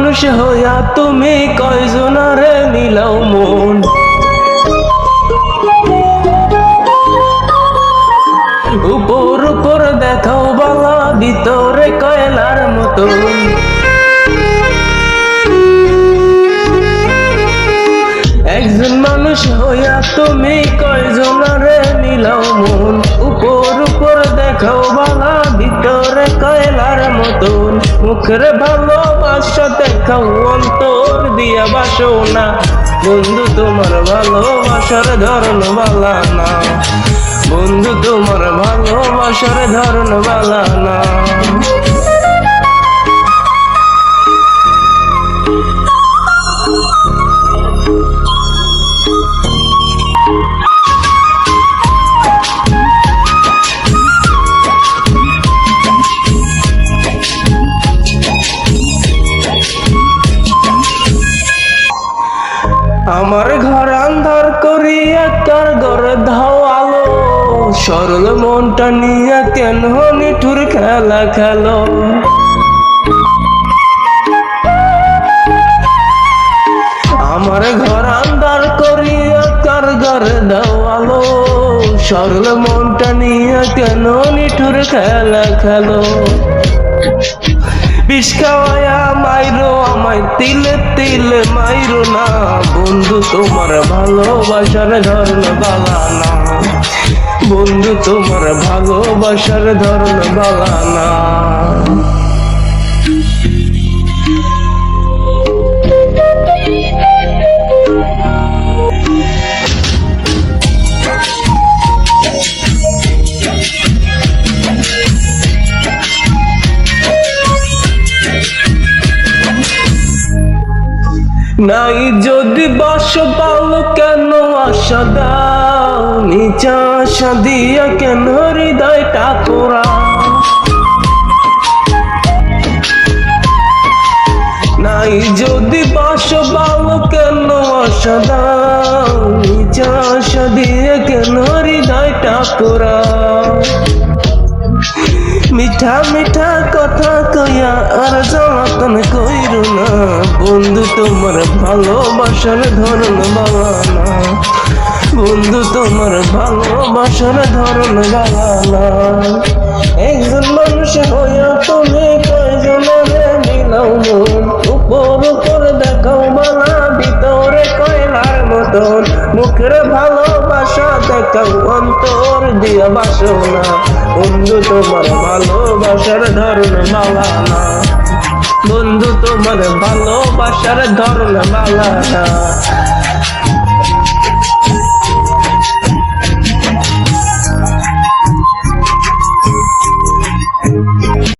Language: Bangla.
মানুষ হইয়া তুমি কয়জনারে মিলাও মন। উপর উপর দেখাও বালা, ভিতরে কয়লার মতন। একজন মানুষ হইয়া তুমি কয়জনারে মিলাও মন। উপর উপর দেখাও বালা, ভিতরে কয়লার মতন। মুখের ভালোবাসা দেখাও, অন্তর দিয়া বাসো না। বন্ধু তোমার ভালোবাসার ধরন বালা না, বন্ধু তোমার ভালোবাসার ধরন বালা না। আমার ঘর আন্ধার করিয়া কার ঘরে ধাও আলো। সরল মনটা নিয়ে কেন নিঠুর খেলা খেলো। আমার ঘর আন্ধার করিয়া কার ঘরে ধাও আলো। সরল মনটা নিয়ে কেন নিঠুর খেলা খেলো। বিষ খাওয়ায়া মাইরো আমায়, তিলে তিলে মাইরো না। বন্ধু তোমার ভালোবাসার ধরন বালা না, বন্ধু তোমার ভালোবাসার ধরন বালা না। নাই যদি বাস পালো কেন আশা দাও। নিচা আশা দিয়া কেন হৃদয়টা তোরা। নাই যদি বাস পালো কেন আশা দাও। নিচা আশা দিয়া কেন হৃদয়টা তোরা। মিঠা মিঠা কথা কইয়া আর জ্বালাতন কইরো না। বন্ধু তোমার ভালোবাসার ধরন বালা না, বন্ধু তোমার ভালোবাসার ধরন বালা না। একজন মানুষ হইয়া তুমি কয়জনারে মিলাও মন। উপর উপর দেখাও বালা, ভিতরে কয়লার মতন। মুখের ভালোবাসা দেখাও, অন্তর দিয়া বাসো না। বন্ধু তোমার ভালোবাসার ধরন বালা না, বন্ধু তোমার ভালোবাসার ধরন বালা না।